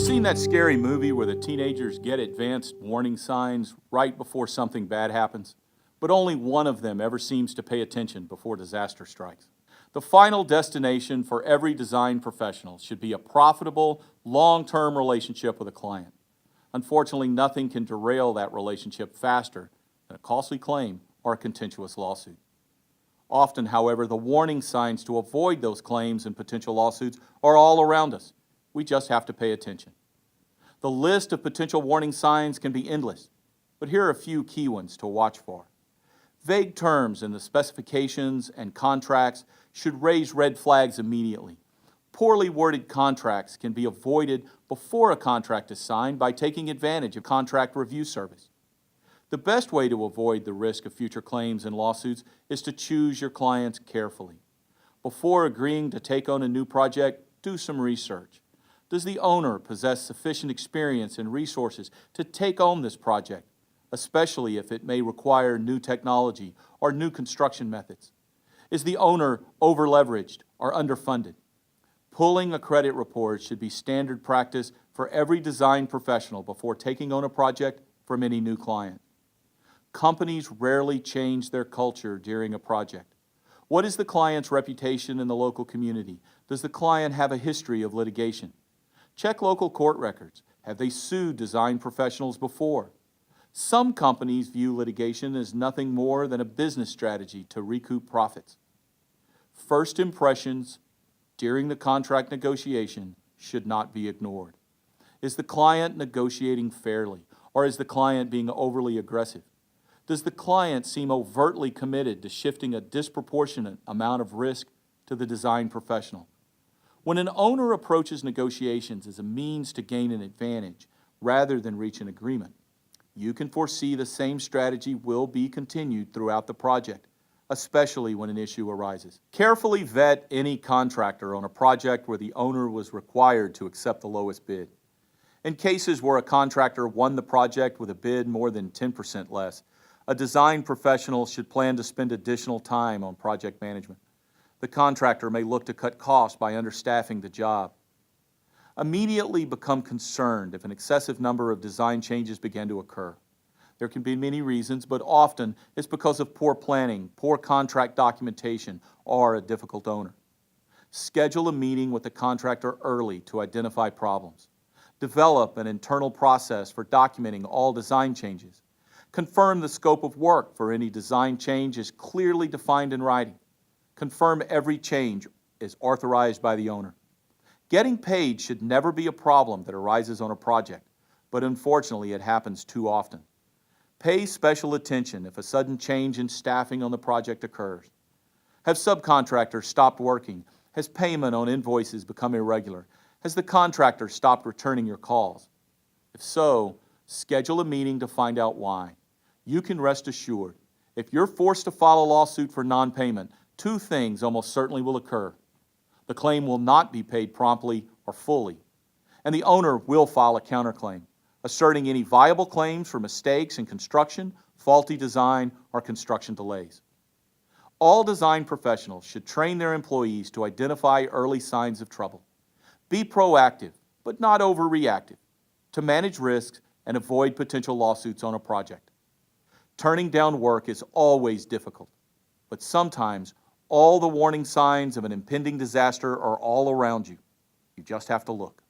seen that scary movie where the teenagers get advanced warning signs right before something bad happens? But only one of them ever seems to pay attention before disaster strikes. The final destination for every design professional should be a profitable, long-term relationship with a client. Unfortunately, nothing can derail that relationship faster than a costly claim or a contentious lawsuit. Often, however, the warning signs to avoid those claims and potential lawsuits are all around us. We just have to pay attention. The list of potential warning signs can be endless, but here are a few key ones to watch for. Vague terms in the specifications and contracts should raise red flags immediately. Poorly worded contracts can be avoided before a contract is signed by taking advantage of contract review service. The best way to avoid the risk of future claims and lawsuits is to choose your clients carefully. Before agreeing to take on a new project, do some research. Does the owner possess sufficient experience and resources to take on this project, especially if it may require new technology or new construction methods? Is the owner over-leveraged or underfunded? Pulling a credit report should be standard practice for every design professional before taking on a project from any new client. Companies rarely change their culture during a project. What is the client's reputation in the local community? Does the client have a history of litigation? Check local court records. Have they sued design professionals before? Some companies view litigation as nothing more than a business strategy to recoup profits. First impressions during the contract negotiation should not be ignored. Is the client negotiating fairly, or is the client being overly aggressive? Does the client seem overtly committed to shifting a disproportionate amount of risk to the design professional? When an owner approaches negotiations as a means to gain an advantage rather than reach an agreement, you can foresee the same strategy will be continued throughout the project, especially when an issue arises. Carefully vet any contractor on a project where the owner was required to accept the lowest bid. In cases where a contractor won the project with a bid more than 10% less, a design professional should plan to spend additional time on project management. The contractor may look to cut costs by understaffing the job. Immediately become concerned if an excessive number of design changes begin to occur. There can be many reasons, but often it's because of poor planning, poor contract documentation, or a difficult owner. Schedule a meeting with the contractor early to identify problems. Develop an internal process for documenting all design changes. Confirm the scope of work for any design change is clearly defined in writing. Confirm every change is authorized by the owner. Getting paid should never be a problem that arises on a project, but unfortunately it happens too often. Pay special attention if a sudden change in staffing on the project occurs. Have subcontractors stopped working? Has payment on invoices become irregular? Has the contractor stopped returning your calls? If so, schedule a meeting to find out why. You can rest assured, if you're forced to file a lawsuit for non-payment, two things almost certainly will occur. The claim will not be paid promptly or fully, and the owner will file a counterclaim, asserting any viable claims for mistakes in construction, faulty design, or construction delays. All design professionals should train their employees to identify early signs of trouble. Be proactive, but not overreactive, to manage risks and avoid potential lawsuits on a project. Turning down work is always difficult, but sometimes all the warning signs of an impending disaster are all around you. You just have to look.